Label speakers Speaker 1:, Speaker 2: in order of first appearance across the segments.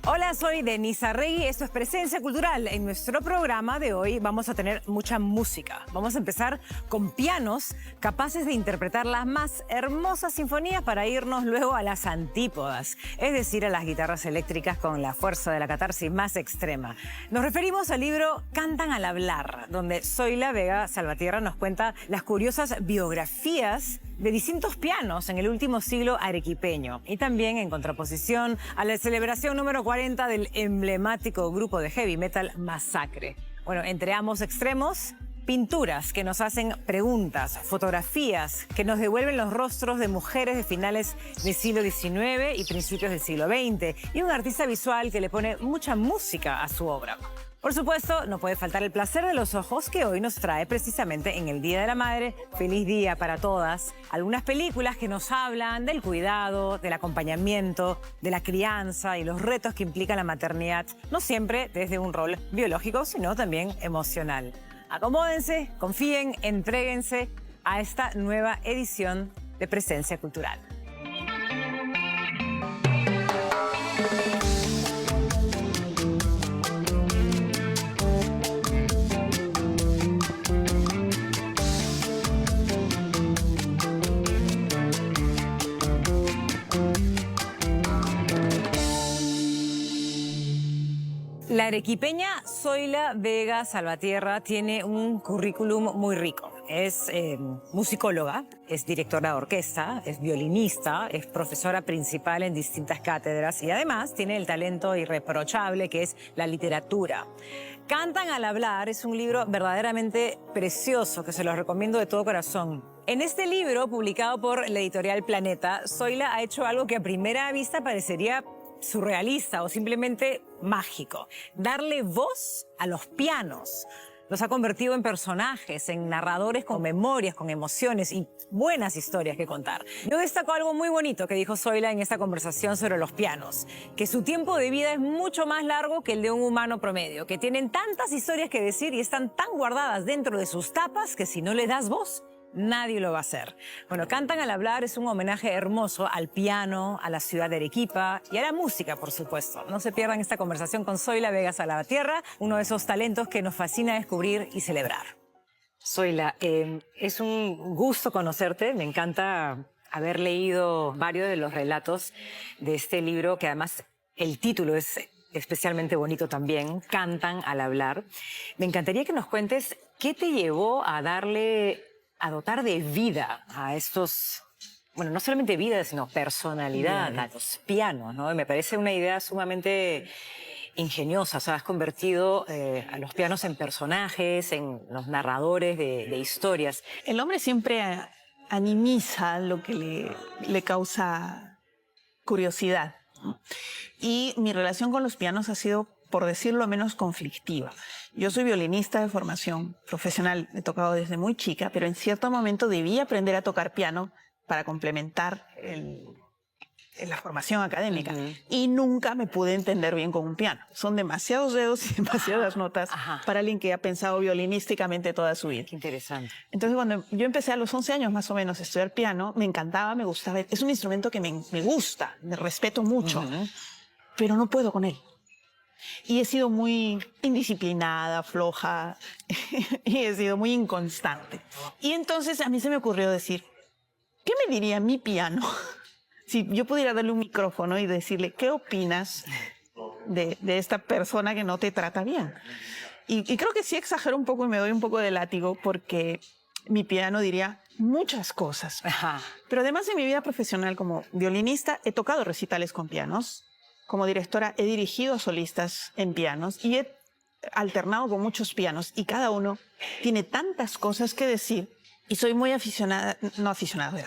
Speaker 1: Hola, soy Denise Arregui, esto es Presencia Cultural. En nuestro programa de hoy vamos a tener mucha música. Vamos a empezar con pianos capaces de interpretar las más hermosas sinfonías para irnos luego a las antípodas, es decir, a las guitarras eléctricas con la fuerza de la catarsis más extrema. Nos referimos al libro Cantan al hablar, donde Zoila Vega Salvatierra nos cuenta las curiosas biografías de distintos pianos en el último siglo arequipeño y también en contraposición a la celebración número 40 del emblemático grupo de heavy metal Masacre. Bueno, entre ambos extremos, pinturas que nos hacen preguntas, fotografías que nos devuelven los rostros de mujeres de finales del siglo XIX y principios del siglo XX y un artista visual que le pone mucha música a su obra. Por supuesto, no puede faltar el placer de los ojos que hoy nos trae precisamente en el Día de la Madre. Feliz día para todas. Algunas películas que nos hablan del cuidado, del acompañamiento, de la crianza y los retos que implica la maternidad, no siempre desde un rol biológico, sino también emocional. Acomódense, confíen, entréguense a esta nueva edición de Presencia Cultural. La arequipeña Zoila Vega Salvatierra tiene un currículum muy rico. Es musicóloga, es directora de orquesta, es violinista, es profesora principal en distintas cátedras y además tiene el talento irreprochable que es la literatura. Cantan al hablar es un libro verdaderamente precioso que se los recomiendo de todo corazón. En este libro, publicado por la editorial Planeta, Zoila ha hecho algo que a primera vista parecería surrealista o simplemente mágico. Darle voz a los pianos. Los ha convertido en personajes, en narradores con memorias, con emociones y buenas historias que contar. Yo destaco algo muy bonito que dijo Zoila en esta conversación sobre los pianos, que su tiempo de vida es mucho más largo que el de un humano promedio, que tienen tantas historias que decir y están tan guardadas dentro de sus tapas que si no le das voz, nadie lo va a hacer. Bueno, Cantan al hablar es un homenaje hermoso al piano, a la ciudad de Arequipa y a la música, por supuesto. No se pierdan esta conversación con Zoila Vega Salvatierra, uno de esos talentos que nos fascina descubrir y celebrar. Zoila, es un gusto conocerte. Me encanta haber leído varios de los relatos de este libro, que además el título es especialmente bonito también, Cantan al hablar. Me encantaría que nos cuentes qué te llevó a dotar de vida a estos, bueno, no solamente vida, sino personalidad, a los pianos, ¿no? Y me parece una idea sumamente ingeniosa. O sea, has convertido a los pianos en personajes, en los narradores de historias.
Speaker 2: El hombre siempre animiza lo que le causa curiosidad, ¿no? Y mi relación con los pianos ha sido, por decirlo menos, conflictiva. Yo soy violinista de formación profesional, he tocado desde muy chica, pero en cierto momento debí aprender a tocar piano para complementar la formación académica. Y nunca me pude entender bien con un piano. Son demasiados dedos y demasiadas notas para alguien que ha pensado violinísticamente toda su vida.
Speaker 1: Qué interesante.
Speaker 2: Entonces, cuando yo empecé a los 11 años más o menos a estudiar piano, me encantaba, me gustaba. Es un instrumento que me gusta, me respeto mucho, pero no puedo con él. Y he sido muy indisciplinada, floja, y he sido muy inconstante. Y entonces a mí se me ocurrió decir, ¿qué me diría mi piano si yo pudiera darle un micrófono y decirle, ¿qué opinas de esta persona que no te trata bien? Y creo que sí exagero un poco y me doy un poco de látigo porque mi piano diría muchas cosas. Pero además de mi vida profesional como violinista, he tocado recitales con pianos. Como directora he dirigido a solistas en pianos y he alternado con muchos pianos y cada uno tiene tantas cosas que decir y soy muy aficionada,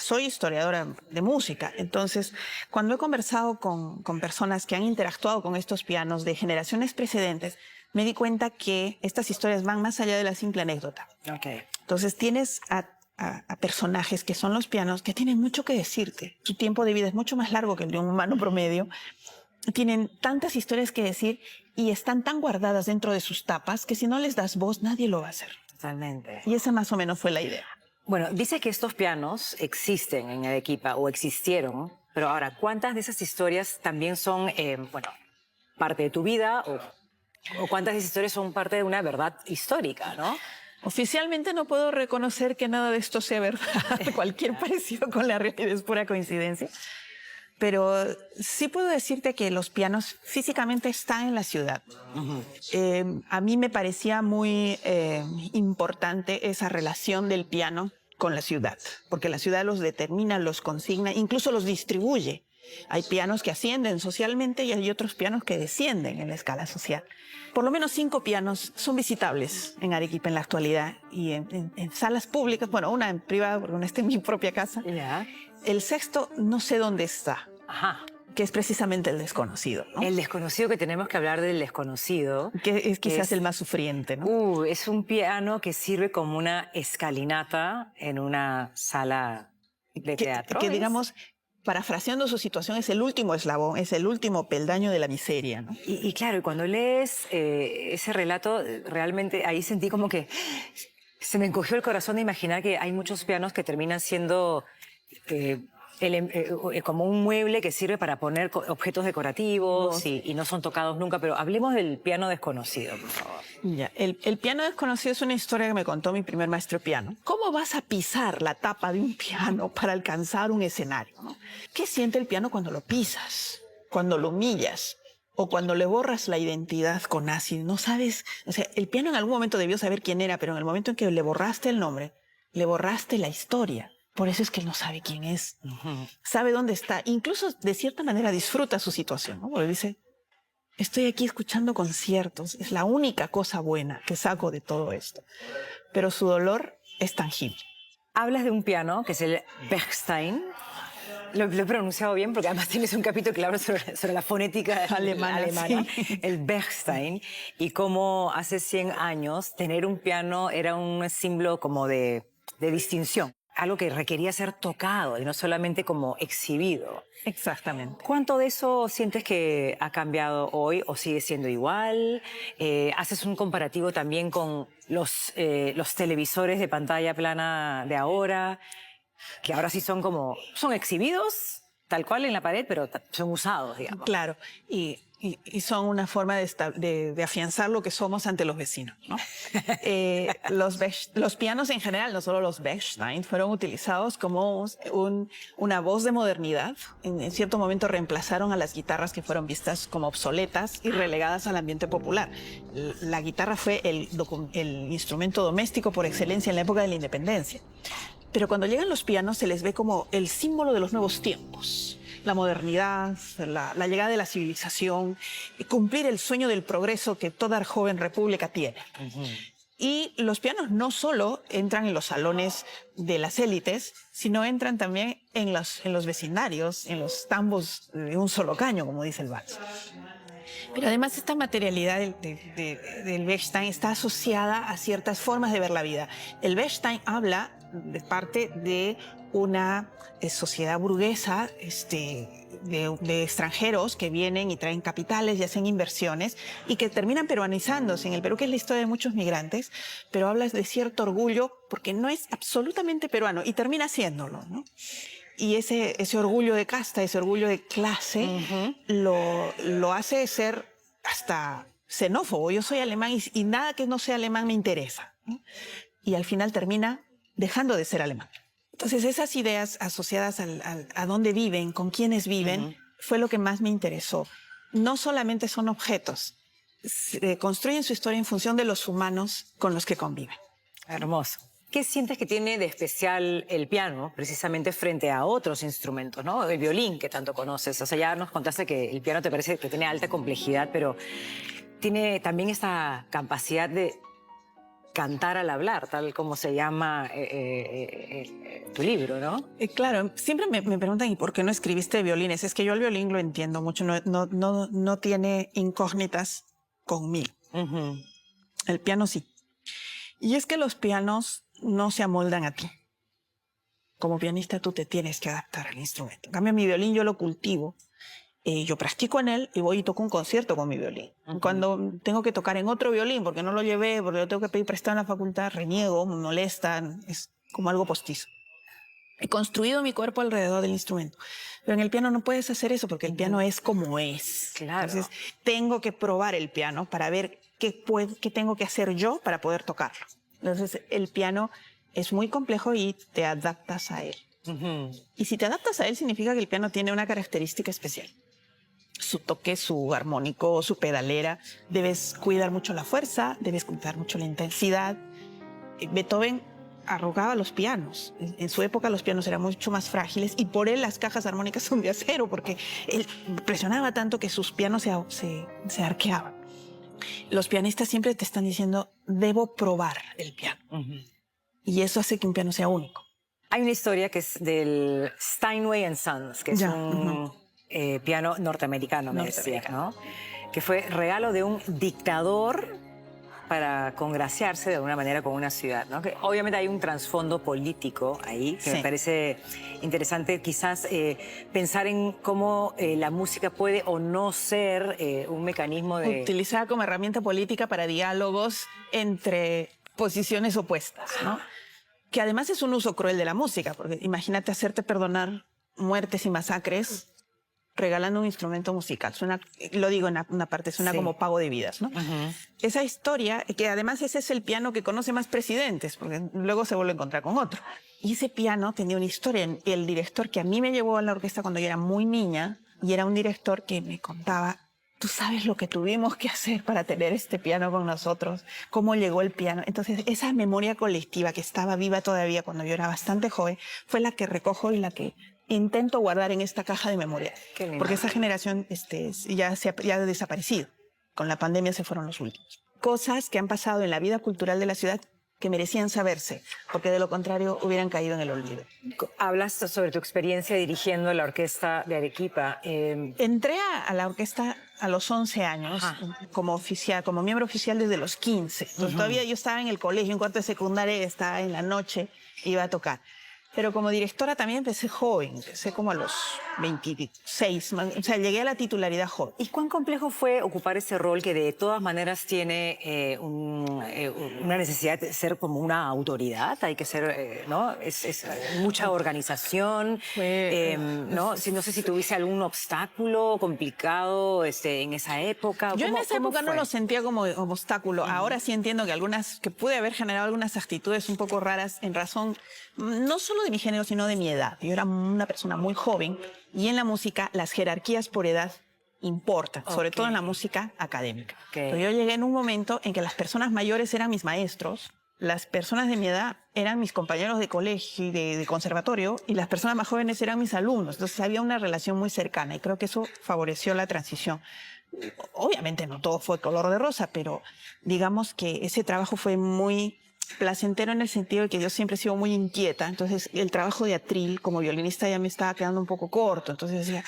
Speaker 2: soy historiadora de música. Entonces, cuando he conversado con personas que han interactuado con estos pianos de generaciones precedentes, me di cuenta que estas historias van más allá de la simple anécdota. Entonces, tienes a personajes que son los pianos que tienen mucho que decirte. Su tiempo de vida es mucho más largo que el de un humano promedio. tienen tantas historias que decir y están tan guardadas dentro de sus tapas que si no les das voz, nadie lo va a hacer.
Speaker 1: Totalmente.
Speaker 2: Y esa más o menos fue la idea.
Speaker 1: Bueno, dice que estos pianos existen en Arequipa o existieron, pero ahora, ¿cuántas de esas historias también son, bueno, parte de tu vida o cuántas de esas historias son parte de una verdad histórica, ¿no?
Speaker 2: Oficialmente no puedo reconocer que nada de esto sea verdad. Cualquier parecido con la realidad es pura coincidencia. Pero sí puedo decirte que los pianos físicamente están en la ciudad. A mí me parecía muy importante esa relación del piano con la ciudad, porque la ciudad los determina, los consigna, incluso los distribuye. Hay pianos que ascienden socialmente y hay otros pianos que descienden en la escala social. Por lo menos 5 pianos son visitables en Arequipa en la actualidad y en salas públicas, bueno, una en privada porque una está en mi propia casa.
Speaker 1: Ya.
Speaker 2: El sexto no sé dónde está.
Speaker 1: Ajá.
Speaker 2: Que es precisamente el desconocido, ¿no?
Speaker 1: El desconocido, que tenemos que hablar del desconocido.
Speaker 2: Que es quizás el más sufriente, ¿no?
Speaker 1: Es un piano que sirve como una escalinata en una sala de teatro.
Speaker 2: Que digamos, parafraseando su situación, es el último eslabón, es el último peldaño de la miseria, ¿no?
Speaker 1: Y claro, y cuando lees ese relato, realmente ahí sentí como que se me encogió el corazón de imaginar que hay muchos pianos que terminan siendo como un mueble que sirve para poner objetos decorativos y no son tocados nunca. Pero hablemos del piano desconocido, por favor.
Speaker 2: Ya, el piano desconocido es una historia que me contó mi primer maestro de piano. ¿Cómo vas a pisar la tapa de un piano para alcanzar un escenario, ¿no? ¿Qué siente el piano cuando lo pisas, cuando lo humillas o cuando le borras la identidad con ácido? No sabes, o sea, el piano en algún momento debió saber quién era, pero en el momento en que le borraste el nombre, le borraste la historia. Por eso es que él no sabe quién es, sabe dónde está, incluso de cierta manera disfruta su situación, ¿no? Porque dice, estoy aquí escuchando conciertos, es la única cosa buena que saco de todo esto. Pero su dolor es tangible.
Speaker 1: Hablas de un piano que es el Bechstein. Lo he pronunciado bien porque además tienes un capítulo que habla sobre la fonética alemana,
Speaker 2: sí.
Speaker 1: El Bechstein, y cómo hace 100 años tener un piano era un símbolo como de distinción. Algo que requería ser tocado y no solamente como exhibido.
Speaker 2: Exactamente.
Speaker 1: ¿Cuánto de eso sientes que ha cambiado hoy o sigue siendo igual? ¿Haces un comparativo también con los televisores de pantalla plana de ahora, que ahora sí son exhibidos tal cual en la pared, pero son usados, digamos?
Speaker 2: Claro, y son una forma de afianzar lo que somos ante los vecinos, ¿no? Los pianos en general, no solo los Bechstein, fueron utilizados como una voz de modernidad. En cierto momento reemplazaron a las guitarras que fueron vistas como obsoletas y relegadas al ambiente popular. La guitarra fue el instrumento doméstico por excelencia en la época de la independencia. Pero cuando llegan los pianos se les ve como el símbolo de los nuevos tiempos. La modernidad, la llegada de la civilización, y cumplir el sueño del progreso que toda joven república tiene. Y los pianos no solo entran en los salones de las élites, sino entran también en los vecindarios, en los tambos de un solo caño, como dice el vals. Pero además esta materialidad del Bechstein está asociada a ciertas formas de ver la vida. El Bechstein habla de parte de una sociedad burguesa de extranjeros que vienen y traen capitales y hacen inversiones y que terminan peruanizándose en el Perú, que es la historia de muchos migrantes, pero hablas de cierto orgullo porque no es absolutamente peruano y termina siéndolo, ¿no? Y ese orgullo de casta, ese orgullo de clase, lo hace ser hasta xenófobo. Yo soy alemán y nada que no sea alemán me interesa, ¿no? Y al final termina dejando de ser alemán. Entonces esas ideas asociadas a dónde viven, con quiénes viven, fue lo que más me interesó. No solamente son objetos, construyen su historia en función de los humanos con los que conviven.
Speaker 1: Hermoso. ¿Qué sientes que tiene de especial el piano, precisamente frente a otros instrumentos, ¿no? El violín, que tanto conoces. O sea, ya nos contaste que el piano te parece que tiene alta complejidad, pero tiene también esta capacidad de cantar al hablar, tal como se llama tu libro, ¿no?
Speaker 2: Claro, siempre me preguntan, ¿y por qué no escribiste violines? Es que yo el violín lo entiendo mucho, no tiene incógnitas conmigo. El piano sí. Y es que los pianos no se amoldan a ti. Como pianista tú te tienes que adaptar al instrumento. En cambio, mi violín yo lo cultivo yo practico en él y voy y toco un concierto con mi violín. Cuando tengo que tocar en otro violín, porque no lo llevé, porque lo tengo que pedir prestado en la facultad, reniego, me molestan, es como algo postizo. He construido mi cuerpo alrededor del instrumento. Pero en el piano no puedes hacer eso porque el piano es como es.
Speaker 1: Claro.
Speaker 2: Entonces, tengo que probar el piano para ver qué tengo que hacer yo para poder tocarlo. Entonces, el piano es muy complejo y te adaptas a él. Y si te adaptas a él, significa que el piano tiene una característica especial. Su toque, su armónico, su pedalera. Debes cuidar mucho la fuerza, debes cuidar mucho la intensidad. Beethoven arrugaba los pianos. En su época los pianos eran mucho más frágiles y por él las cajas armónicas son de acero porque él presionaba tanto que sus pianos se arqueaban. Los pianistas siempre te están diciendo, debo probar el piano. Y eso hace que un piano sea único.
Speaker 1: Hay una historia que es del Steinway & Sons, que es un piano norteamericano, me decía, ¿no? Que fue regalo de un dictador para congraciarse de alguna manera con una ciudad, ¿no? Que obviamente hay un trasfondo político ahí que me parece interesante quizás pensar en cómo la música puede o no ser un mecanismo de...
Speaker 2: Utilizada como herramienta política para diálogos entre posiciones opuestas, ¿no? Que además es un uso cruel de la música, porque imagínate hacerte perdonar muertes y masacres regalando un instrumento musical. Suena, lo digo en una parte, suena como pago de vidas, ¿no? Esa historia, que además ese es el piano que conoce más presidentes, porque luego se vuelve a encontrar con otro. Y ese piano tenía una historia. El director que a mí me llevó a la orquesta cuando yo era muy niña, y era un director que me contaba, tú sabes lo que tuvimos que hacer para tener este piano con nosotros, cómo llegó el piano. Entonces, esa memoria colectiva que estaba viva todavía cuando yo era bastante joven, fue la que recojo y la que intento guardar en esta caja de memoria. Porque esa generación ya ha desaparecido. Con la pandemia se fueron los últimos. Cosas que han pasado en la vida cultural de la ciudad que merecían saberse, porque de lo contrario hubieran caído en el olvido.
Speaker 1: Hablas sobre tu experiencia dirigiendo la orquesta de Arequipa.
Speaker 2: Entré a la orquesta a los 11 años como miembro oficial desde los 15. Entonces, todavía yo estaba en el colegio, en cuarto de secundaria, estaba en la noche, iba a tocar. Pero como directora también empecé joven, empecé como a los 26, o sea, llegué a la titularidad joven.
Speaker 1: ¿Y cuán complejo fue ocupar ese rol que de todas maneras tiene una necesidad de ser como una autoridad? Hay que ser, ¿no? Es mucha organización, ¿no? No sé si tuviste algún obstáculo complicado en esa época.
Speaker 2: Yo en esa época no lo sentía como obstáculo. Ahora sí entiendo que pude haber generado algunas actitudes un poco raras en razón no solo de mi género, sino de mi edad. Yo era una persona muy joven y en la música las jerarquías por edad importan, sobre todo en la música académica. Pero yo llegué en un momento en que las personas mayores eran mis maestros, las personas de mi edad eran mis compañeros de colegio y de conservatorio y las personas más jóvenes eran mis alumnos. Entonces había una relación muy cercana y creo que eso favoreció la transición. Obviamente no todo fue color de rosa, pero digamos que ese trabajo fue muy placentero en el sentido de que yo siempre he sido muy inquieta. Entonces el trabajo de atril como violinista ya me estaba quedando un poco corto. Entonces decía,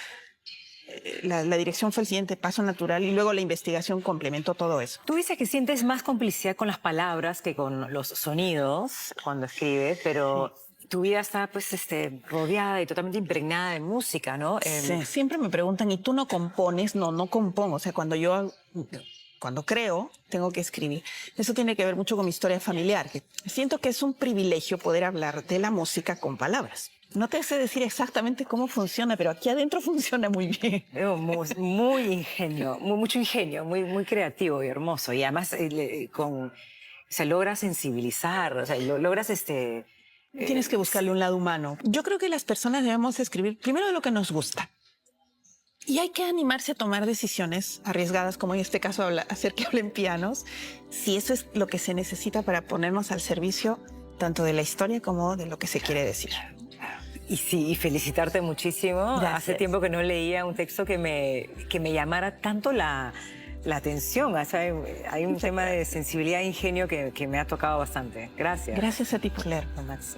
Speaker 2: la dirección fue el siguiente paso natural y luego la investigación complementó todo eso.
Speaker 1: Tú dices que sientes más complicidad con las palabras que con los sonidos cuando escribes, pero tu vida está pues rodeada y totalmente impregnada de música, ¿no?
Speaker 2: Sí. Siempre me preguntan, ¿y tú no compones? No compongo. O sea, cuando creo, tengo que escribir. Eso tiene que ver mucho con mi historia familiar. Que siento que es un privilegio poder hablar de la música con palabras. No te sé decir exactamente cómo funciona, pero aquí adentro funciona muy bien.
Speaker 1: Mucho ingenio, muy creativo y hermoso. Y además logra sensibilizar, o sea, logras
Speaker 2: Tienes que buscarle un lado humano. Yo creo que las personas debemos escribir primero de lo que nos gusta. Y hay que animarse a tomar decisiones arriesgadas, como en este caso hacer que hablen pianos, si eso es lo que se necesita para ponernos al servicio tanto de la historia como de lo que se quiere decir.
Speaker 1: Y sí, felicitarte muchísimo.
Speaker 2: Gracias.
Speaker 1: Hace tiempo que no leía un texto que me llamara tanto la atención. O sea, hay un tema de sensibilidad e ingenio que me ha tocado bastante. Gracias.
Speaker 2: Gracias a ti por leer.
Speaker 1: Max.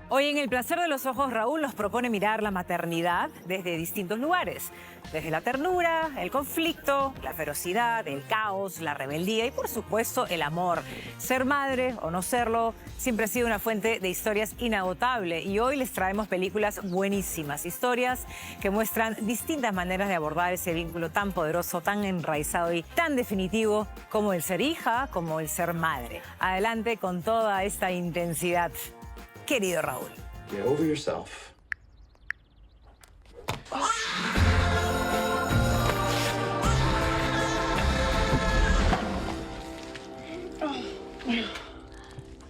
Speaker 1: Hoy en el El placer de los ojos, Raúl nos propone mirar la maternidad desde distintos lugares. Desde la ternura, el conflicto, la ferocidad, el caos, la rebeldía y, por supuesto, el amor. Ser madre o no serlo siempre ha sido una fuente de historias inagotable. Y hoy les traemos películas buenísimas, historias que muestran distintas maneras de abordar ese vínculo tan poderoso, tan enraizado y tan definitivo como el ser hija, como el ser madre. Adelante con toda esta intensidad, querido Raúl.
Speaker 3: Get over yourself.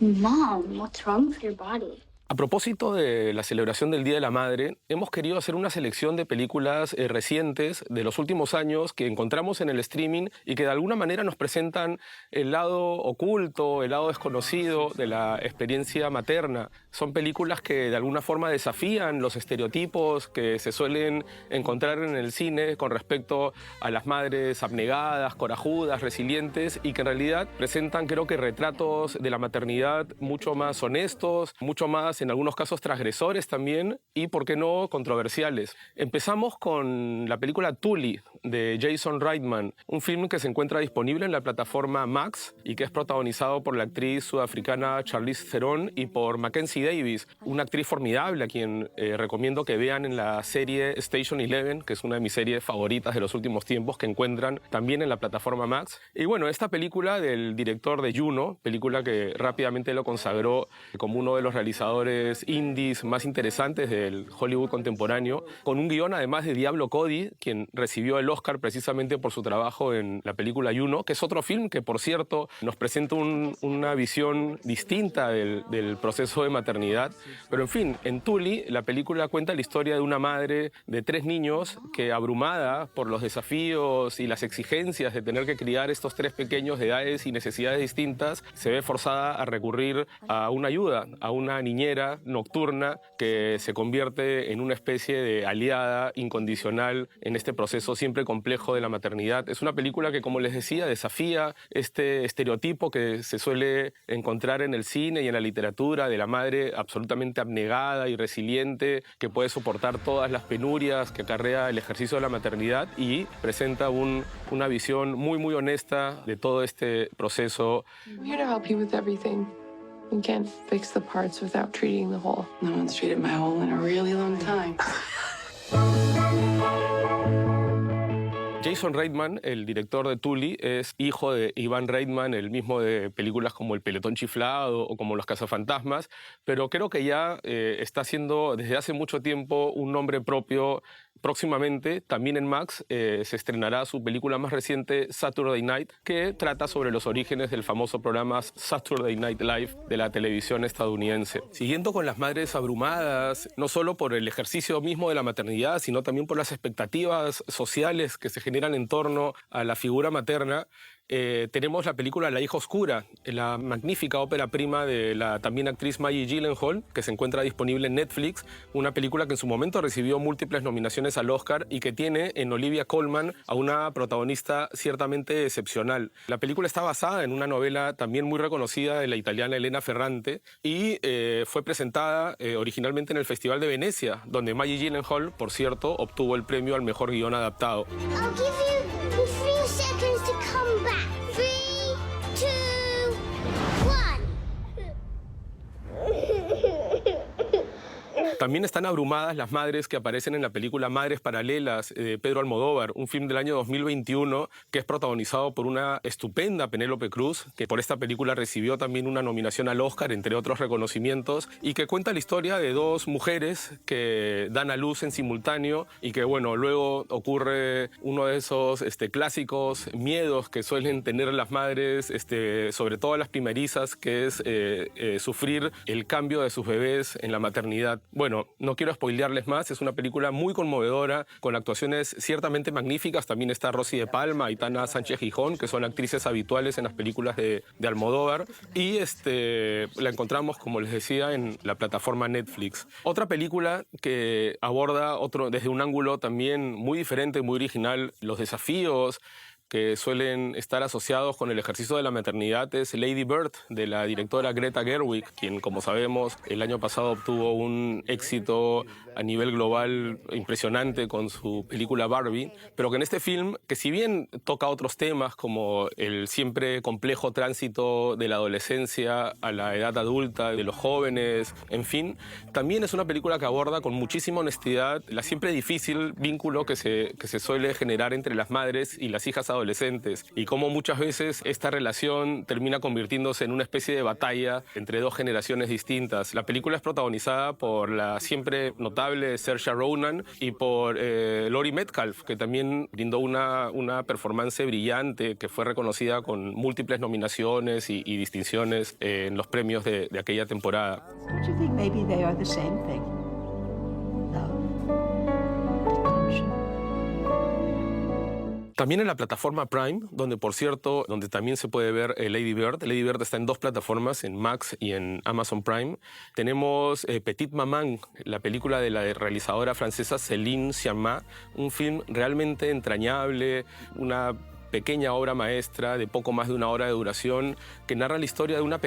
Speaker 4: Mom, what's wrong with your body?
Speaker 5: A propósito de la celebración del Día de la Madre, hemos querido hacer una selección de películas recientes de los últimos años que encontramos en el streaming y que de alguna manera nos presentan el lado oculto, el lado desconocido de la experiencia materna. Son películas que de alguna forma desafían los estereotipos que se suelen encontrar en el cine con respecto a las madres abnegadas, corajudas, resilientes y que en realidad presentan, creo que, retratos de la maternidad mucho más honestos, mucho más en algunos casos transgresores también y, por qué no, controversiales. Empezamos con la película Tully de Jason Reitman, un film que se encuentra disponible en la plataforma Max y que es protagonizado por la actriz sudafricana Charlize Theron y por Mackenzie Davis, una actriz formidable a quien recomiendo que vean en la serie Station Eleven, que es una de mis series favoritas de los últimos tiempos, que encuentran también en la plataforma Max. Y bueno, esta película del director de Juno, película que rápidamente lo consagró como uno de los realizadores indies más interesantes del Hollywood contemporáneo, con un guión además de Diablo Cody, quien recibió el Oscar precisamente por su trabajo en la película Juno, que es otro film que, por cierto, nos presenta una visión distinta del proceso de maternidad. Pero en fin, en Tully, la película cuenta la historia de una madre de 3 niños que, abrumada por los desafíos y las exigencias de tener que criar estos 3 pequeños de edades y necesidades distintas, se ve forzada a recurrir a una ayuda, a una niñera nocturna que se convierte en una especie de aliada incondicional en este proceso siempre complejo de la maternidad. Es una película que, como les decía, desafía este estereotipo que se suele encontrar en el cine y en la literatura de la madre absolutamente abnegada y resiliente que puede soportar todas las penurias que acarrea el ejercicio de la maternidad y presenta una visión muy, muy honesta de todo este proceso.
Speaker 6: I'm here to help you with everything. You can't fix the parts without treating the whole.
Speaker 7: No one's treated my hole in a really long time.
Speaker 5: Jason Reitman, el director de Tully, es hijo de Ivan Reitman, el mismo de películas como El Pelotón Chiflado o como Los Cazafantasmas, pero creo que ya está haciendo desde hace mucho tiempo un nombre propio. Próximamente, también en Max, se estrenará su película más reciente, Saturday Night, que trata sobre los orígenes del famoso programa Saturday Night Live de la televisión estadounidense. Siguiendo con las madres abrumadas, no solo por el ejercicio mismo de la maternidad, sino también por las expectativas sociales que se generan en torno a la figura materna, tenemos la película La hija oscura, la magnífica ópera prima de la también actriz Maggie Gyllenhaal, que se encuentra disponible en Netflix, una película que en su momento recibió múltiples nominaciones al Oscar y que tiene en Olivia Colman a una protagonista ciertamente excepcional. La película está basada en una novela también muy reconocida de la italiana Elena Ferrante y fue presentada originalmente en el Festival de Venecia, donde Maggie Gyllenhaal, por cierto, obtuvo el premio al mejor guión adaptado.
Speaker 4: I'll give you 3 seconds to come back. 3, 2, 1.
Speaker 5: También están abrumadas las madres que aparecen en la película Madres Paralelas de Pedro Almodóvar, un film del año 2021 que es protagonizado por una estupenda Penélope Cruz, que por esta película recibió también una nominación al Oscar, entre otros reconocimientos, y que cuenta la historia de 2 mujeres que dan a luz en simultáneo y que, bueno, luego ocurre uno de esos clásicos miedos que suelen tener las madres, sobre todo las primerizas, que es sufrir el cambio de sus bebés en la maternidad. Bueno, no quiero spoilearles más, es una película muy conmovedora, con actuaciones ciertamente magníficas. También está Rosy de Palma y Tana Sánchez Gijón, que son actrices habituales en las películas de Almodóvar. Y la encontramos, como les decía, en la plataforma Netflix. Otra película que aborda desde un ángulo también muy diferente, muy original, los desafíos que suelen estar asociados con el ejercicio de la maternidad es Lady Bird, de la directora Greta Gerwig, quien, como sabemos, el año pasado obtuvo un éxito a nivel global impresionante con su película Barbie, pero que en este film, que si bien toca otros temas como el siempre complejo tránsito de la adolescencia a la edad adulta, de los jóvenes, en fin, también es una película que aborda con muchísima honestidad la siempre difícil vínculo que se suele generar entre las madres y las hijas adolescentes y cómo muchas veces esta relación termina convirtiéndose en una especie de batalla entre dos generaciones distintas. La película es protagonizada por la siempre notable Saoirse Ronan y por Laurie Metcalf, que también brindó una performance brillante que fue reconocida con múltiples nominaciones y distinciones en los premios de aquella temporada.
Speaker 3: Don't you think maybe they are the same thing?
Speaker 5: También en la plataforma Prime, donde por cierto, donde también se puede ver Lady Bird. Lady Bird está en dos plataformas, en Max y en Amazon Prime. Tenemos Petite Maman, la película de la realizadora francesa Céline Sciamma, un film realmente entrañable, una pequeña obra maestra de poco más de 1 hora de duración que narra la historia de una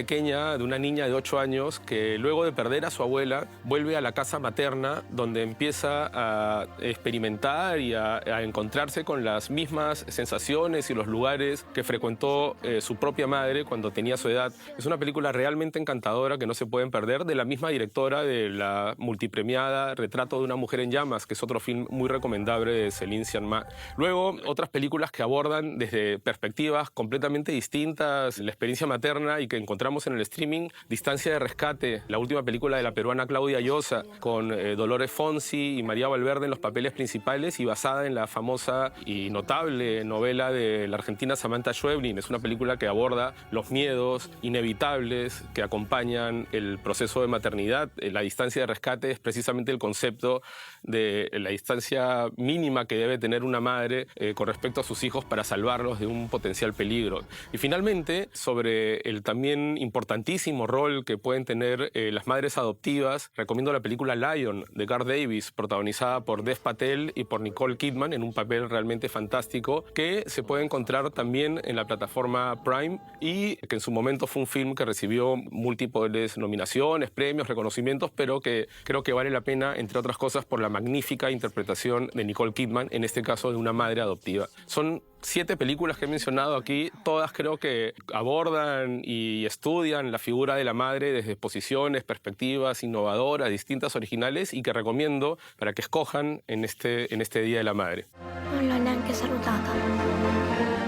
Speaker 5: niña de 8 años que luego de perder a su abuela vuelve a la casa materna donde empieza a experimentar y a encontrarse con las mismas sensaciones y los lugares que frecuentó su propia madre cuando tenía su edad. Es una película realmente encantadora que no se pueden perder, de la misma directora de la multipremiada Retrato de una mujer en llamas, que es otro film muy recomendable de Céline Sciamma. Luego, otras películas que abordan desde perspectivas completamente distintas la experiencia materna y que encontramos en el streaming. Distancia de rescate, la última película de la peruana Claudia Llosa, con Dolores Fonsi y María Valverde en los papeles principales y basada en la famosa y notable novela de la argentina Samantha Schweblin. Es una película que aborda los miedos inevitables que acompañan el proceso de maternidad. La distancia de rescate es precisamente el concepto de la distancia mínima que debe tener una madre con respecto a sus hijos para salvarlos de un potencial peligro. Y finalmente, sobre el también importantísimo rol que pueden tener las madres adoptivas, recomiendo la película Lion, de Garth Davis, protagonizada por Dev Patel y por Nicole Kidman, en un papel realmente fantástico, que se puede encontrar también en la plataforma Prime y que en su momento fue un film que recibió múltiples nominaciones, premios, reconocimientos, pero que creo que vale la pena, entre otras cosas, por la magnífica interpretación de Nicole Kidman, en este caso de una madre adoptiva. Son 7 películas que he mencionado aquí, todas creo que abordan y estudian la figura de la madre desde posiciones, perspectivas innovadoras, distintas, originales, y que recomiendo para que escojan en este Día de la Madre.
Speaker 4: Non l'ho neanche salutata.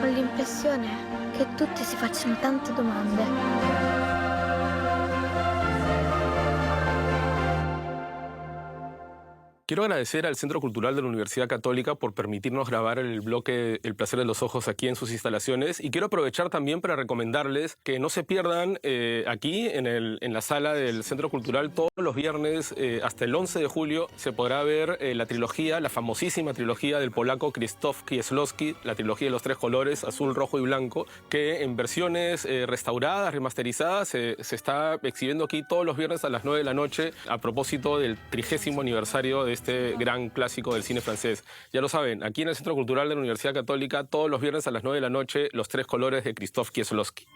Speaker 4: Ho l'impressione che tutti si facciano tante domande.
Speaker 5: Quiero agradecer al Centro Cultural de la Universidad Católica por permitirnos grabar el bloque El placer de los ojos aquí en sus instalaciones, y quiero aprovechar también para recomendarles que no se pierdan aquí en la sala del Centro Cultural todos los viernes hasta el 11 de julio se podrá ver la famosísima trilogía del polaco Krzysztof Kieślowski, la trilogía de los 3 colores, azul, rojo y blanco, que en versiones restauradas, remasterizadas, se está exhibiendo aquí todos los viernes a las 9 de la noche a propósito del 30º aniversario de este gran clásico del cine francés. Ya lo saben, aquí en el Centro Cultural de la Universidad Católica, todos los viernes a las 9 de la noche, Los 3 colores de Krzysztof Kieślowski.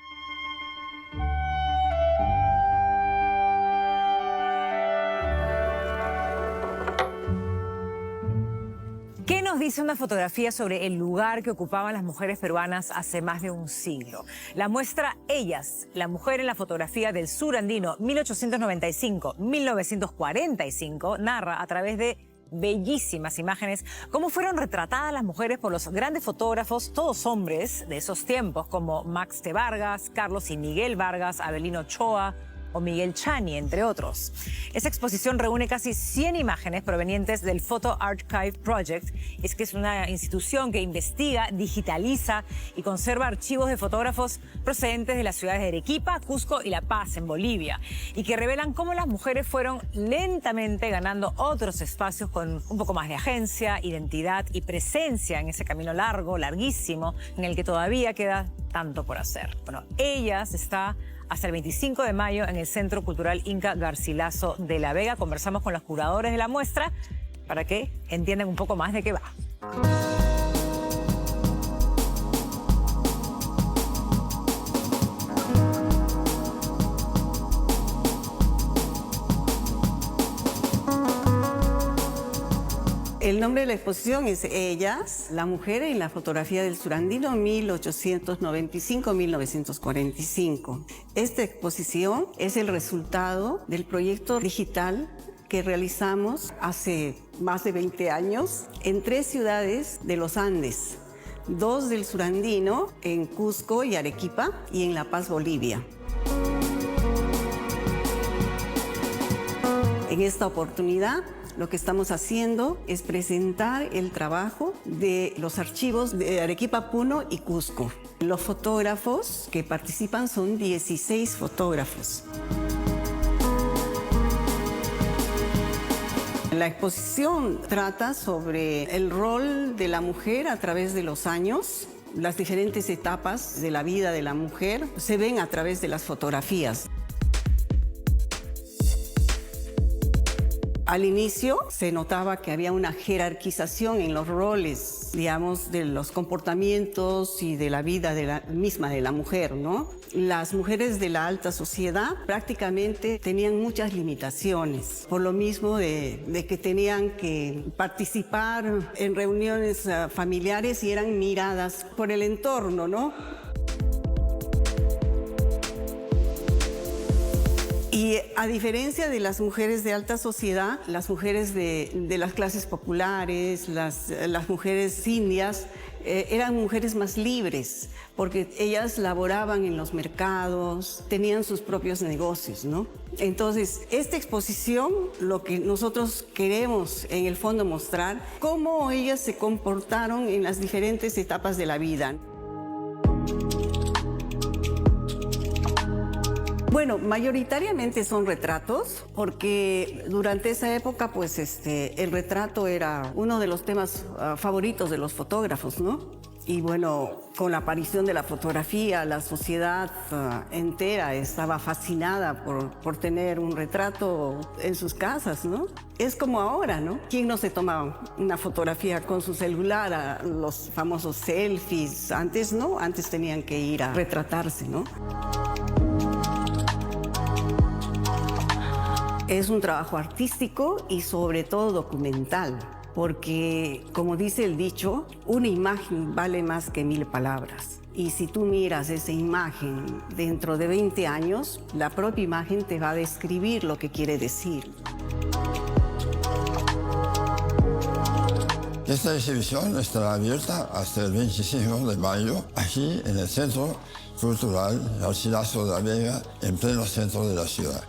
Speaker 1: ¿Qué nos dice una fotografía sobre el lugar que ocupaban las mujeres peruanas hace más de un siglo? La muestra Ellas, la mujer en la fotografía del sur andino 1895-1945, narra a través de bellísimas imágenes cómo fueron retratadas las mujeres por los grandes fotógrafos, todos hombres de esos tiempos, como Max de Vargas, Carlos y Miguel Vargas, Avelino Ochoa o Miguel Chani, entre otros. Esa exposición reúne casi 100 imágenes provenientes del Photo Archive Project. Es que es una institución que investiga, digitaliza y conserva archivos de fotógrafos procedentes de las ciudades de Arequipa, Cusco y La Paz, en Bolivia, y que revelan cómo las mujeres fueron lentamente ganando otros espacios con un poco más de agencia, identidad y presencia en ese camino largo, larguísimo, en el que todavía queda tanto por hacer. Bueno, Ellas está hasta el 25 de mayo en el Centro Cultural Inca Garcilaso de la Vega. Conversamos con los curadores de la muestra para que entiendan un poco más de qué va.
Speaker 8: El nombre de la exposición es Ellas, la mujer en la fotografía del surandino 1895-1945. Esta exposición es el resultado del proyecto digital que realizamos hace más de 20 años en 3 ciudades de los Andes, 2 del surandino, en Cusco y Arequipa, y en La Paz, Bolivia. En esta oportunidad, lo que estamos haciendo es presentar el trabajo de los archivos de Arequipa, Puno y Cusco. Los fotógrafos que participan son 16 fotógrafos. La exposición trata sobre el rol de la mujer a través de los años. Las diferentes etapas de la vida de la mujer se ven a través de las fotografías. Al inicio se notaba que había una jerarquización en los roles, digamos, de los comportamientos y de la vida misma de la mujer, ¿no? Las mujeres de la alta sociedad prácticamente tenían muchas limitaciones, por lo mismo de que tenían que participar en reuniones familiares y eran miradas por el entorno, ¿no? Y a diferencia de las mujeres de alta sociedad, las mujeres de las clases populares, las mujeres indias, eran mujeres más libres, porque ellas laboraban en los mercados, tenían sus propios negocios, ¿no? Entonces, esta exposición, lo que nosotros queremos en el fondo mostrar, cómo ellas se comportaron en las diferentes etapas de la vida. Bueno, mayoritariamente son retratos, porque durante esa época, pues, el retrato era uno de los temas favoritos de los fotógrafos, ¿no? Y bueno, con la aparición de la fotografía, la sociedad entera estaba fascinada por tener un retrato en sus casas, ¿no? Es como ahora, ¿no? ¿Quién no se toma una fotografía con su celular, los famosos selfies? Antes no, antes tenían que ir a retratarse, ¿no? Es un trabajo artístico y sobre todo documental, porque, como dice el dicho, una imagen vale más que 1000 palabras. Y si tú miras esa imagen dentro de 20 años, la propia imagen te va a describir lo que quiere decir.
Speaker 9: Esta exhibición estará abierta hasta el 25 de mayo, aquí en el Centro Cultural Garcilaso de la Vega, en pleno centro de la ciudad.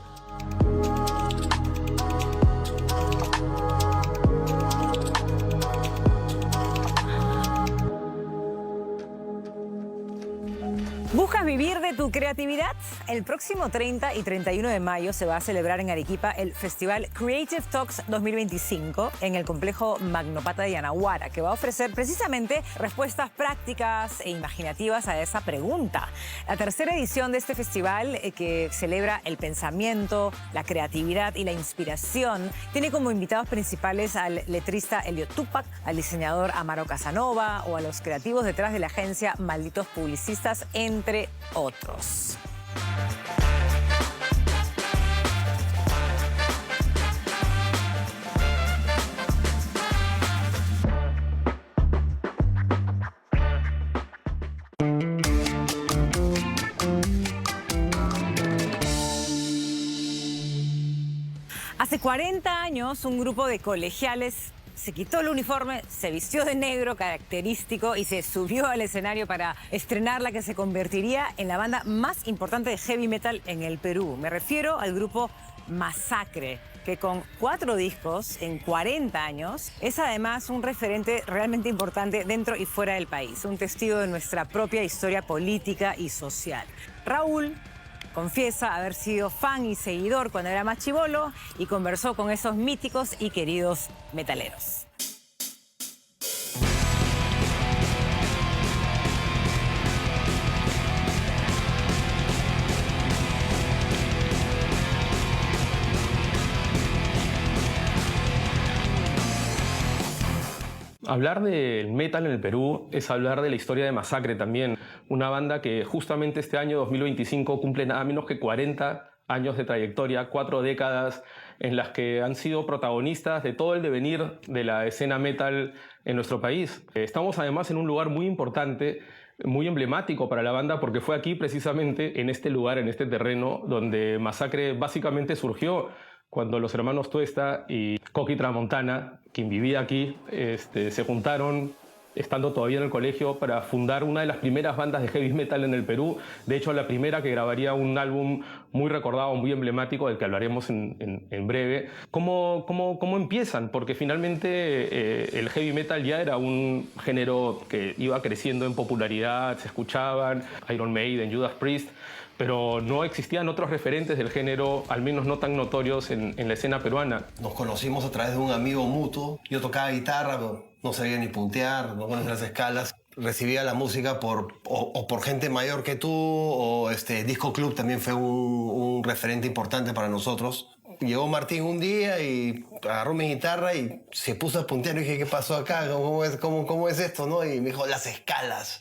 Speaker 1: ¿Buscas vivir de tu creatividad? El próximo 30 y 31 de mayo se va a celebrar en Arequipa el Festival Creative Talks 2025 en el complejo Magnopata de Yanaguara, que va a ofrecer precisamente respuestas prácticas e imaginativas a esa pregunta. La tercera edición de este festival, que celebra el pensamiento, la creatividad y la inspiración, tiene como invitados principales al letrista Elliot Tupac, al diseñador Amaro Casanova o a los creativos detrás de la agencia Malditos Publicistas, entre otros. Hace 40 años, un grupo de colegiales se quitó el uniforme, se vistió de negro característico y se subió al escenario para estrenar la que se convertiría en la banda más importante de heavy metal en el Perú. Me refiero al grupo Masacre, que con 4 discos en 40 años es además un referente realmente importante dentro y fuera del país, un testigo de nuestra propia historia política y social. Raúl confiesa haber sido fan y seguidor cuando era más chibolo y conversó con esos míticos y queridos metaleros.
Speaker 5: Hablar del metal en el Perú es hablar de la historia de Masacre también, una banda que justamente este año 2025 cumple nada menos que 40 años de trayectoria, 4 décadas en las que han sido protagonistas de todo el devenir de la escena metal en nuestro país. Estamos además en un lugar muy importante, muy emblemático para la banda, porque fue aquí precisamente, en este lugar, en este terreno, donde Masacre básicamente surgió cuando los hermanos Tuesta y Coqui Tramontana, quien vivía aquí, se juntaron estando todavía en el colegio para fundar una de las primeras bandas de heavy metal en el Perú. De hecho, la primera que grabaría un álbum muy recordado, muy emblemático, del que hablaremos en breve. ¿Cómo empiezan? Porque finalmente el heavy metal ya era un género que iba creciendo en popularidad, se escuchaban Iron Maiden, Judas Priest, pero no existían otros referentes del género, al menos no tan notorios en la escena peruana.
Speaker 10: Nos conocimos a través de un amigo mutuo. Yo tocaba guitarra, pero no sabía ni puntear, no conocía las escalas. Recibía la música por gente mayor que tú, o Disco Club también fue un referente importante para nosotros. Llegó Martín un día y agarró mi guitarra y se puso a puntear. Y dije, ¿qué pasó acá? ¿Cómo es esto? ¿No? Y me dijo, las escalas.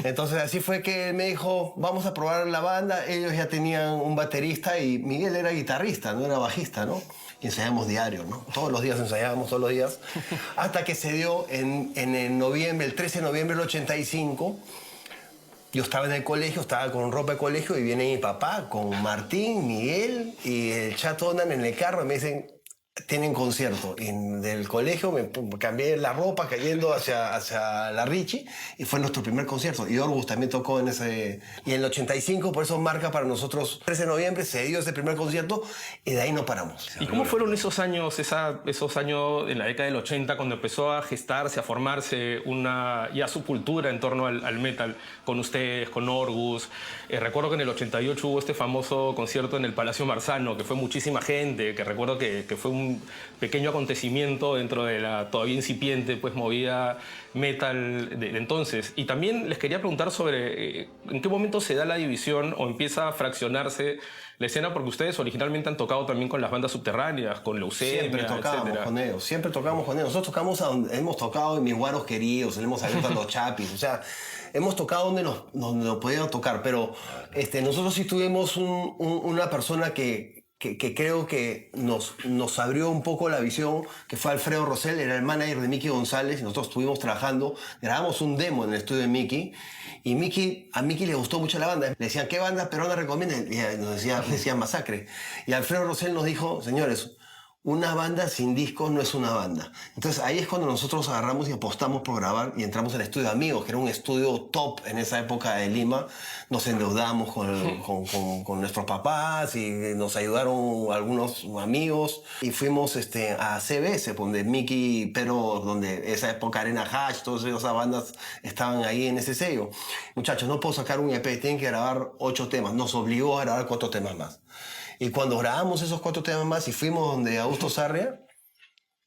Speaker 10: Entonces así fue que él me dijo, vamos a probar la banda. Ellos ya tenían un baterista y Miguel era guitarrista, no era bajista, ¿no? Y ensayábamos diario, ¿no? Todos los días ensayábamos, todos los días. Hasta que se dio en el 13 de noviembre del 85. Yo estaba en el colegio, estaba con ropa de colegio y viene mi papá con Martín, Miguel y el Chato Onan en el carro y me dicen, tienen concierto. Y del colegio me cambié la ropa cayendo hacia la Richie y fue nuestro primer concierto. Y Orgus también tocó en ese... Y en el 85, por eso marca para nosotros, 13 de noviembre, se dio ese primer concierto y de ahí no paramos.
Speaker 5: ¿Y cómo fueron esos años en la década del 80, cuando empezó a gestarse, a formarse una ya subcultura en torno al metal, con ustedes, con Orgus? Recuerdo que en el 88 hubo este famoso concierto en el Palacio Marzano, que fue muchísima gente, que recuerdo que fue un pequeño acontecimiento dentro de la todavía incipiente movida metal de entonces. Y también les quería preguntar sobre en qué momento se da la división o empieza a fraccionarse la escena, porque ustedes originalmente han tocado también con las bandas subterráneas, con Leucemia,
Speaker 10: siempre tocábamos
Speaker 5: etcétera.
Speaker 10: con ellos, siempre tocamos con ellos. Nosotros hemos tocado en Mis Guaros Queridos, hemos abierto a los Chapis, o sea, hemos tocado donde nos podían tocar, pero nosotros sí tuvimos una persona que creo que nos abrió un poco la visión, que fue Alfredo Rosell, era el manager de Mickey González, y nosotros estuvimos trabajando, grabamos un demo en el estudio de Mickey, y a Mickey le gustó mucho la banda. Le decían, ¿qué banda peruana recomiendan? Y nos decía Masacre. Y Alfredo Rosell nos dijo, señores, una banda sin discos no es una banda. Entonces ahí es cuando nosotros agarramos y apostamos por grabar y entramos al estudio de Amigos, que era un estudio top en esa época de Lima. Nos endeudamos con nuestros papás y nos ayudaron algunos amigos. Y fuimos a CBS, donde Mickey, pero donde esa época Arena Hash, todas esas bandas estaban ahí en ese sello. Muchachos, no puedo sacar un EP, tienen que grabar 8 temas. Nos obligó a grabar 4 temas más. Y cuando grabamos esos 4 temas más y fuimos donde Augusto Sarria,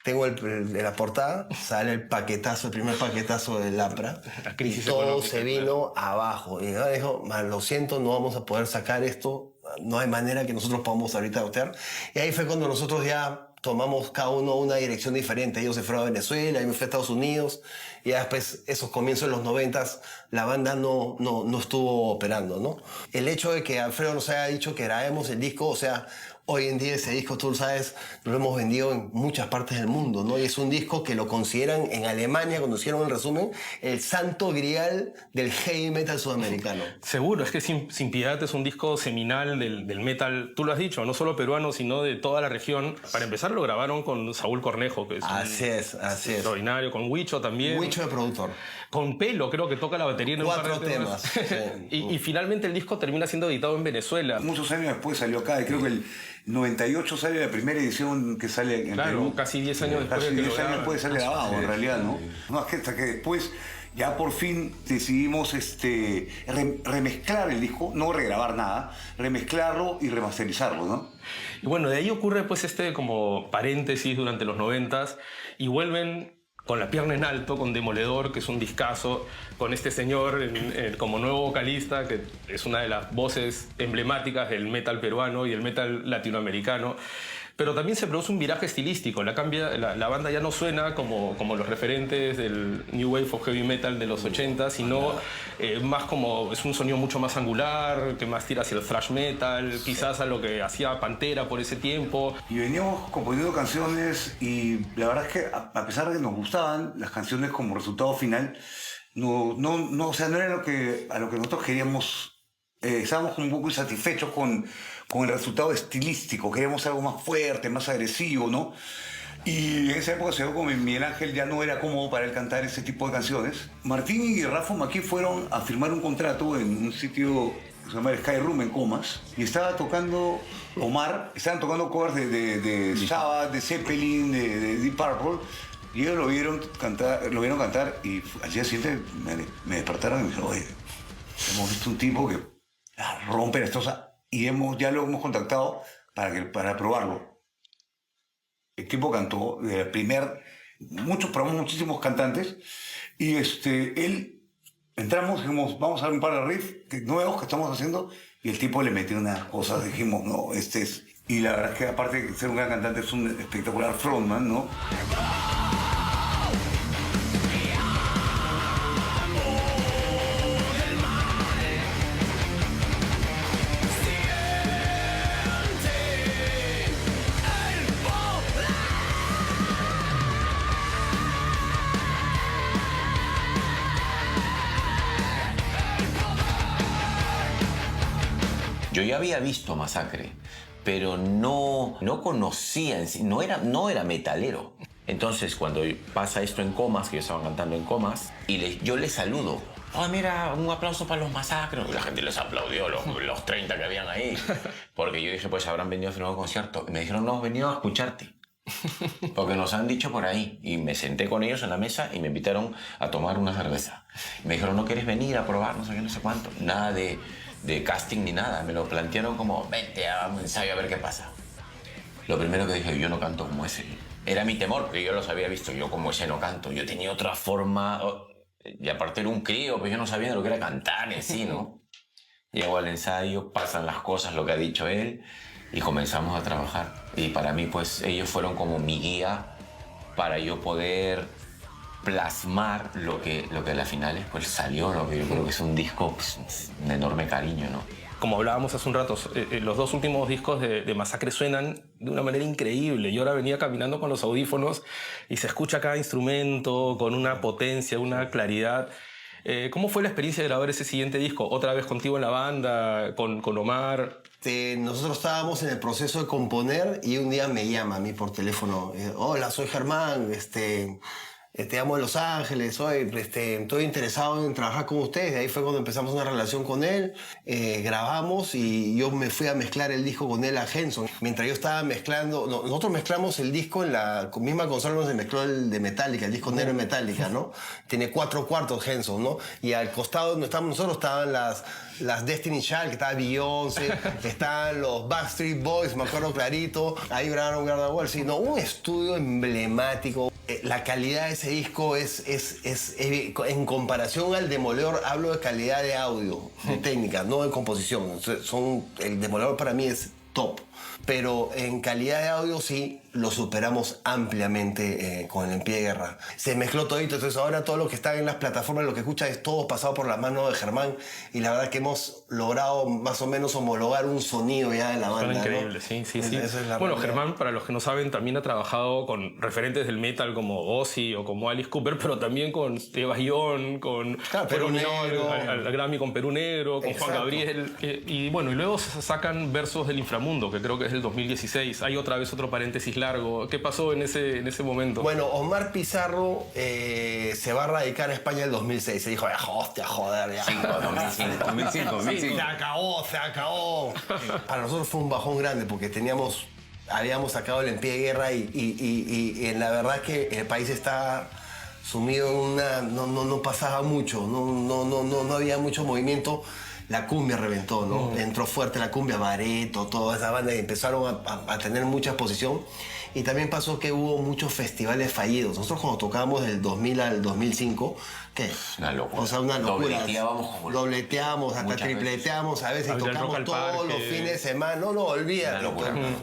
Speaker 10: tengo la portada, sale el primer paquetazo del APRA, y todo se vino abajo. Y yo dijo, lo siento, no vamos a poder sacar esto, no hay manera que nosotros podamos ahorita adoptar. Y ahí fue cuando nosotros ya tomamos cada uno una dirección diferente. Ellos se fueron a Venezuela, yo me fui a Estados Unidos, y ya después, esos comienzos de los 90s, la banda no estuvo operando, ¿no? El hecho de que Alfredo nos haya dicho que grabemos el disco, o sea, hoy en día ese disco, tú lo sabes, lo hemos vendido en muchas partes del mundo, ¿no? Y es un disco que lo consideran en Alemania, cuando hicieron el resumen, el santo grial del heavy metal sudamericano.
Speaker 5: Seguro, es que Sin Piedad es un disco seminal del metal, tú lo has dicho, no solo peruano, sino de toda la región. Para empezar lo grabaron con Saúl Cornejo, que es
Speaker 10: así es.
Speaker 5: Extraordinario, con Huicho también.
Speaker 10: Huicho de productor.
Speaker 5: Con Pelo, creo que toca la batería en
Speaker 10: 4 temas.
Speaker 5: Sí. y finalmente el disco termina siendo editado en Venezuela.
Speaker 11: Muchos años después salió acá, y creo que el 98 sale la primera edición que sale en Perú.
Speaker 5: Casi 10 años después.
Speaker 11: Casi 10 años después sale grabado, en realidad, ¿no? No, es que hasta que después ya por fin decidimos remezclar el disco, no regrabar nada, remezclarlo y remasterizarlo, ¿no?
Speaker 5: Y bueno, de ahí ocurre como paréntesis durante los 90s y vuelven con La Pierna en Alto, con Demoledor, que es un discazo, con este señor como nuevo vocalista, que es una de las voces emblemáticas del metal peruano y del metal latinoamericano. pero también se produce un viraje estilístico. La banda ya no suena como los referentes del New Wave of Heavy Metal de los 80, sino más como es un sonido mucho más angular, que más tira hacia el thrash metal, quizás a lo que hacía Pantera por ese tiempo.
Speaker 11: Y veníamos componiendo canciones y la verdad es que a pesar de que nos gustaban las canciones como resultado final, o sea, no era a lo que nosotros queríamos. Estábamos un poco insatisfechos con el resultado estilístico. Queríamos algo más fuerte, más agresivo, ¿no? Y en esa época se vio como Miguel Ángel ya no era cómodo para él cantar ese tipo de canciones. Martín y Rafa Maquis fueron a firmar un contrato en un sitio que se llama el Sky Room en Comas. Y estaba tocando Omar, estaban tocando covers de Sabbath, de Zeppelin, de Deep Purple. Y ellos lo vieron cantar y al día siguiente me despertaron y me dijeron, oye, hemos visto un tipo que rompe la estroza y ya lo hemos contactado para probarlo. El tipo cantó probamos muchísimos cantantes y entramos, dijimos, vamos a ver un par de riffs nuevos que estamos haciendo y el tipo le metió unas cosas, dijimos, no, y la verdad es que aparte de ser un gran cantante es un espectacular frontman, ¿no?
Speaker 12: Yo ya había visto Masacre, pero no conocía en sí, no era metalero. Entonces, cuando pasa esto en Comas, que yo estaba cantando en Comas, y yo les saludo. Oh, mira, un aplauso para los Masacres. Y la gente les aplaudió, los 30 que habían ahí. Porque yo dije, pues habrán venido a hacer un nuevo concierto. Y me dijeron, no, hemos venido a escucharte. Porque nos han dicho por ahí. Y me senté con ellos en la mesa y me invitaron a tomar una cerveza. Y me dijeron, ¿no quieres venir a probar? No sé qué, no sé cuánto. Nada de casting ni nada. Me lo plantearon como, vente a un ensayo a ver qué pasa. Lo primero que dije, yo no canto como ese. Era mi temor, porque yo los había visto. Yo como ese no canto. Yo tenía otra forma. Y aparte era un crío, pues yo no sabía de lo que era cantar en sí, ¿no? Llego al ensayo, pasan las cosas, lo que ha dicho él, y comenzamos a trabajar. Y para mí, pues, ellos fueron como mi guía para yo poder plasmar lo que a las finales pues salió, lo que yo creo que es un disco pues, de enorme cariño, ¿no?
Speaker 5: Como hablábamos hace un rato, los dos últimos discos de Masacre suenan de una manera increíble. Yo ahora venía caminando con los audífonos y se escucha cada instrumento con una potencia, una claridad. ¿Cómo fue la experiencia de grabar ese siguiente disco? ¿Otra vez contigo en la banda, con Omar?
Speaker 10: Nosotros estábamos en el proceso de componer y un día me llama a mí por teléfono. Hola, soy Germán, te amo de Los Ángeles, estoy interesado en trabajar con ustedes. De ahí fue cuando empezamos una relación con él, grabamos y yo me fui a mezclar el disco con él a Henson. Mientras yo estaba mezclando, nosotros mezclamos el disco en la misma consola donde se mezcló el de Metallica, el disco negro de Metallica, ¿no? Tiene 4/4 Henson, ¿no? Y al costado donde estábamos nosotros estaban las Destiny Child, que estaba Beyoncé, estaban los Backstreet Boys, me acuerdo clarito, ahí grabaron Garda Wall, sí, no, un estudio emblemático. La calidad de ese disco es en comparación al Demoledor, hablo de calidad de audio, de técnica, no de composición. El Demoledor para mí es top, pero en calidad de audio sí lo superamos ampliamente con el En Pie de Guerra. Se mezcló todito, entonces ahora todo lo que está en las plataformas, lo que escucha es todo pasado por las manos de Germán y la verdad que hemos logrado más o menos homologar un sonido ya de la banda.
Speaker 5: Suena increíble, ¿no? Sí. Bueno, Germán, para los que no saben, también ha trabajado con referentes del metal como Ozzy o como Alice Cooper, pero también con Eva Guión, con
Speaker 10: Perú Negro,
Speaker 5: al Grammy con Perú Negro, con Juan Gabriel. Y bueno, y luego sacan Versos del Inframundo, que creo que es del 2016. Hay otra vez otro paréntesis largo. ¿Qué pasó en ese momento?
Speaker 10: Bueno, Omar Pizarro se va a radicar a España en el 2006. Se dijo, hostia, joder, ya.
Speaker 12: 2005.
Speaker 10: Se acabó. Para nosotros fue un bajón grande porque habíamos sacado el En Pie de Guerra y la verdad es que el país está sumido en no pasaba mucho, no había mucho movimiento. la cumbia reventó, ¿no? Entró fuerte la cumbia, Bareto, toda esa banda, y empezaron a tener mucha exposición. Y también pasó que hubo muchos festivales fallidos. Nosotros cuando tocábamos del 2000 al 2005, ¿qué?
Speaker 12: Una locura.
Speaker 10: O sea, una locura.
Speaker 12: Dobleteábamos,
Speaker 10: hasta tripleteábamos, a veces
Speaker 5: Había
Speaker 10: tocamos todos los fines de semana. No, olvídate.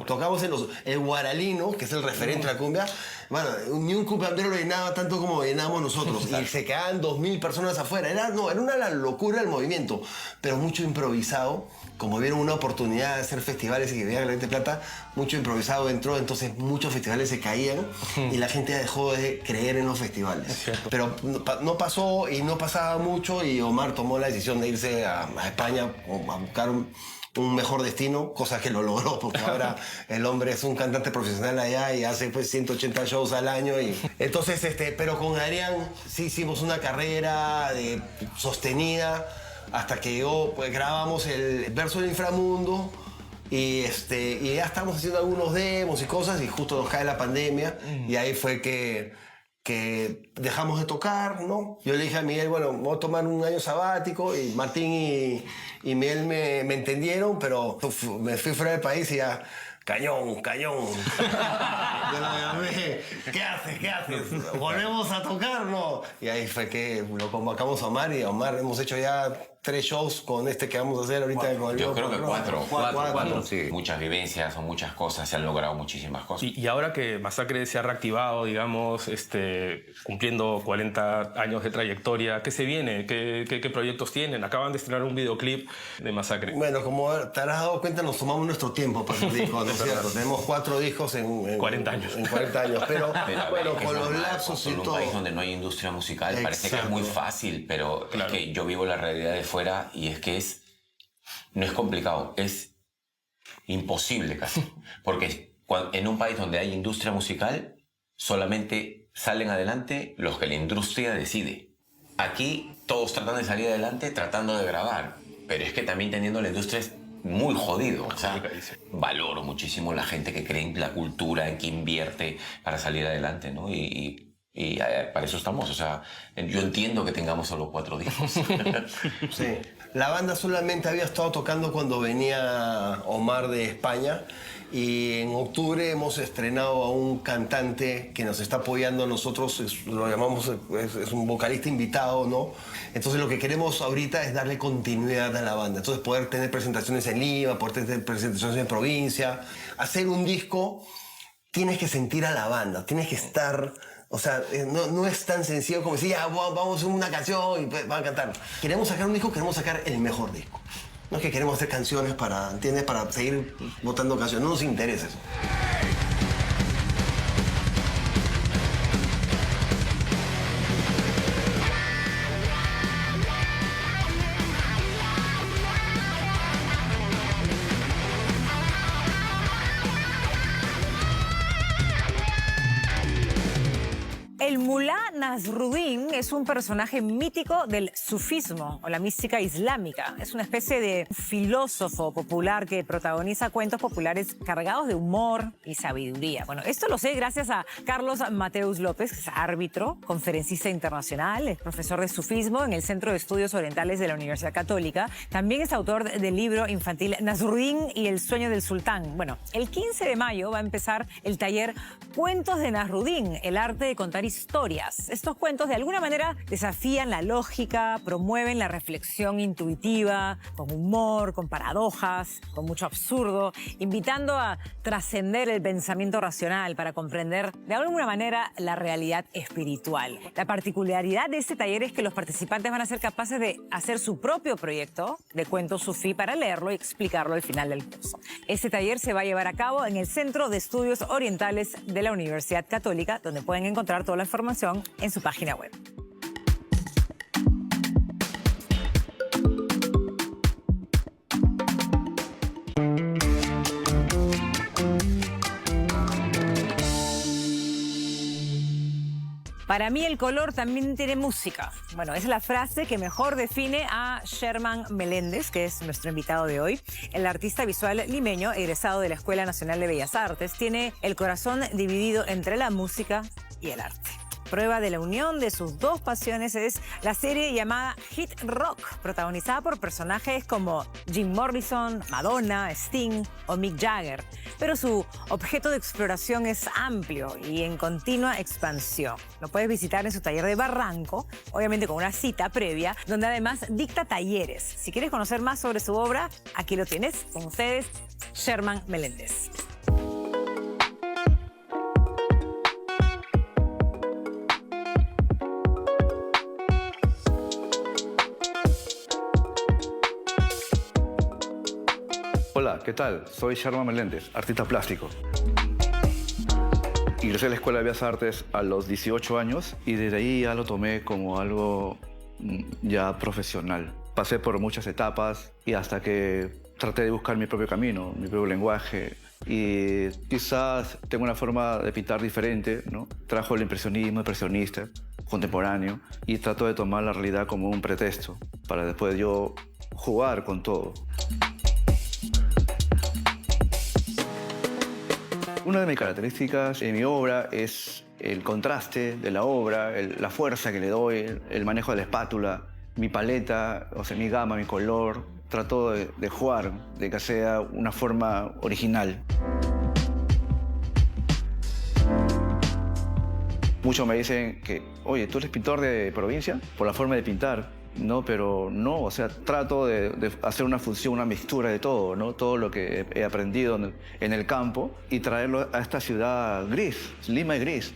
Speaker 10: Tocamos en el Guaralino, que es el referente de la cumbia. Bueno, ni un cumbiambero lo llenaba tanto como llenábamos nosotros. Y se quedaban 2000 personas afuera. Era una locura el movimiento, pero mucho improvisado. Como vieron una oportunidad de hacer festivales y que veían la gente plata, mucho improvisado entró, entonces muchos festivales se caían y la gente dejó de creer en los festivales. Pero no pasó y no pasaba mucho, y Omar tomó la decisión de irse a España a buscar un mejor destino, cosa que lo logró, porque ahora el hombre es un cantante profesional allá y hace pues 180 shows al año. Y entonces, pero con Adrián sí hicimos una carrera sostenida, hasta que llegó, pues grabamos el Verso del Inframundo y ya estamos haciendo algunos demos y cosas, y justo nos cae la pandemia y ahí fue que dejamos de tocar, ¿no? Yo le dije a Miguel, bueno, voy a tomar un año sabático, y Martín y Miguel me entendieron, pero me fui fuera del país y ya... Cañón. Yo lo llamé, ¿qué haces? ¿Volvemos a tocar? No. Y ahí fue que lo convocamos a Omar, y a Omar hemos hecho ya 3 shows con que vamos a hacer ahorita.
Speaker 12: Yo creo que 4.
Speaker 10: Cuatro.
Speaker 12: Sí. Muchas vivencias, son muchas cosas, se han logrado muchísimas cosas.
Speaker 5: Y ahora que Masacre se ha reactivado, digamos, cumpliendo 40 años de trayectoria, ¿qué se viene? ¿Qué proyectos tienen? Acaban de estrenar un videoclip de Masacre.
Speaker 10: Bueno, como te habrás dado cuenta, nos tomamos nuestro tiempo para el disco, ¿no es cierto? Tenemos 4 discos en
Speaker 5: 40 años.
Speaker 10: En 40 años, pero bueno, con los
Speaker 12: normal,
Speaker 10: lapsos y
Speaker 12: en un
Speaker 10: todo.
Speaker 12: país donde no hay industria musical, parece que es muy fácil, pero
Speaker 5: claro,
Speaker 12: es que yo vivo la realidad de fuera y es que no es complicado, es imposible casi. Porque en un país donde hay industria musical, solamente salen adelante los que la industria decide. Aquí todos tratan de salir adelante tratando de grabar, pero es que también teniendo la industria es muy jodido. O sea, valoro muchísimo la gente que cree en la cultura, en que invierte para salir adelante, ¿no? Y para eso estamos. O sea, yo entiendo que tengamos solo 4 discos.
Speaker 10: Sí. La banda solamente había estado tocando cuando venía Omar de España, y en octubre hemos estrenado a un cantante que nos está apoyando a nosotros, lo llamamos, es un vocalista invitado, ¿no? Entonces lo que queremos ahorita es darle continuidad a la banda, entonces poder tener presentaciones en Lima, poder tener presentaciones en provincia. Hacer un disco, tienes que sentir a la banda, tienes que estar... O sea, no es tan sencillo como decir, ya, vamos a hacer una canción y van a cantar. Queremos sacar un disco, queremos sacar el mejor disco. No es que queremos hacer canciones ¿entiendes? Para seguir botando canciones. No nos interesa eso.
Speaker 1: El Mulá Nasruddin es un personaje mítico del sufismo o la mística islámica. Es una especie de filósofo popular que protagoniza cuentos populares cargados de humor y sabiduría. Bueno, esto lo sé gracias a Carlos Mateus López, que es árbitro, conferencista internacional, es profesor de sufismo en el Centro de Estudios Orientales de la Universidad Católica. También es autor del libro infantil Nasruddin y el sueño del sultán. Bueno, el 15 de mayo va a empezar el taller Cuentos de Nasruddin, el arte de contar historias. Estos cuentos de alguna manera desafían la lógica, promueven la reflexión intuitiva, con humor, con paradojas, con mucho absurdo, invitando a trascender el pensamiento racional para comprender de alguna manera la realidad espiritual. La particularidad de este taller es que los participantes van a ser capaces de hacer su propio proyecto de cuentos sufí para leerlo y explicarlo al final del curso. Este taller se va a llevar a cabo en el Centro de Estudios Orientales de la Universidad Católica, donde pueden encontrar toda la información en su página web. Para mí el color también tiene música. Bueno, es la frase que mejor define a Sherman Meléndez, que es nuestro invitado de hoy. El artista visual limeño, egresado de la Escuela Nacional de Bellas Artes, tiene el corazón dividido entre la música y el arte. Prueba de la unión de sus dos pasiones es la serie llamada Hit Rock, protagonizada por personajes como Jim Morrison, Madonna, Sting o Mick Jagger. Pero su objeto de exploración es amplio y en continua expansión. Lo puedes visitar en su taller de Barranco, obviamente con una cita previa, donde además dicta talleres. Si quieres conocer más sobre su obra, aquí lo tienes, con ustedes, Sherman Meléndez.
Speaker 13: Hola, ¿qué tal? Soy Sherman Meléndez, artista plástico. Ingresé a la Escuela de Bellas Artes a los 18 años y desde ahí ya lo tomé como algo ya profesional. Pasé por muchas etapas y hasta que traté de buscar mi propio camino, mi propio lenguaje. Y quizás tengo una forma de pintar diferente, ¿no? Trajo el impresionismo, impresionista, contemporáneo, y trato de tomar la realidad como un pretexto para después yo jugar con todo. Una de mis características en mi obra es el contraste de la obra, la fuerza que le doy, el manejo de la espátula, mi paleta, o sea, mi gama, mi color. Trato de jugar, de que sea una forma original. Muchos me dicen que, oye, ¿tú eres pintor de provincia? Por la forma de pintar. No, pero no, o sea, trato de hacer una función, una mixtura de todo, ¿no? Todo lo que he aprendido en el campo y traerlo a esta ciudad gris. Lima es gris.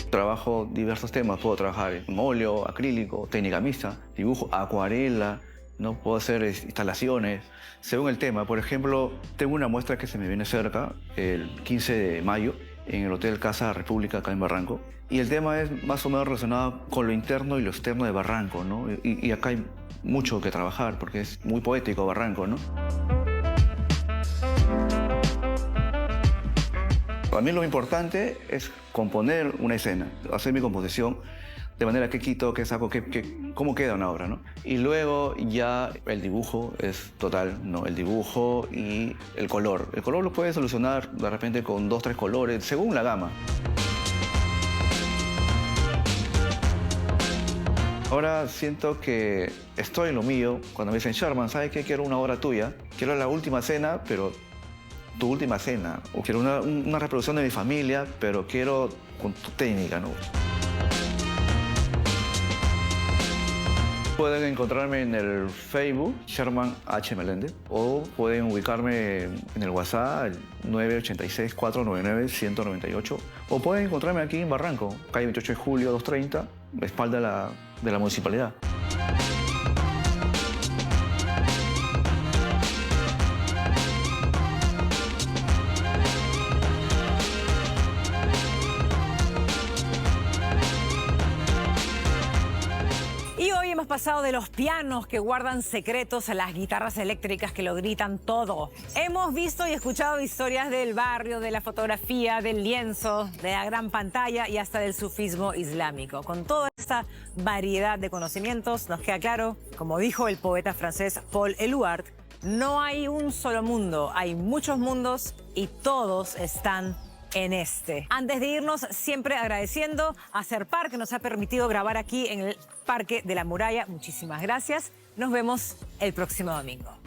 Speaker 13: Trabajo diversos temas, puedo trabajar en óleo, acrílico, técnica mixta, dibujo, acuarela, ¿no? Puedo hacer instalaciones, según el tema. Por ejemplo, tengo una muestra que se me viene cerca, el 15 de mayo, en el Hotel Casa República, acá en Barranco. Y el tema es más o menos relacionado con lo interno y lo externo de Barranco, ¿no? Y acá hay mucho que trabajar, porque es muy poético Barranco, ¿no? Para mí lo importante es componer una escena, hacer mi composición, de manera que quito, que saco, cómo queda una obra, ¿no? Y luego ya el dibujo es total, ¿no? El dibujo y el color. El color lo puedes solucionar de repente con 2, 3 colores, según la gama. Ahora siento que estoy en lo mío. Cuando me dicen, Sherman, ¿sabes qué? Quiero una obra tuya. Quiero la última cena, pero tu última cena. O quiero una reproducción de mi familia, pero quiero con tu técnica, ¿no? Pueden encontrarme en el Facebook, Sherman H. Meléndez, o pueden ubicarme en el WhatsApp, el 986-499-198, o pueden encontrarme aquí en Barranco, calle 28 de julio, 230, espalda de la municipalidad.
Speaker 1: Hemos pasado de los pianos que guardan secretos a las guitarras eléctricas que lo gritan todo. Hemos visto y escuchado historias del barrio, de la fotografía, del lienzo, de la gran pantalla y hasta del sufismo islámico. Con toda esta variedad de conocimientos nos queda claro, como dijo el poeta francés Paul Éluard, no hay un solo mundo, hay muchos mundos y todos están en este. Antes de irnos, siempre agradeciendo a Serpar, que nos ha permitido grabar aquí en el Parque de la Muralla. Muchísimas gracias. Nos vemos el próximo domingo.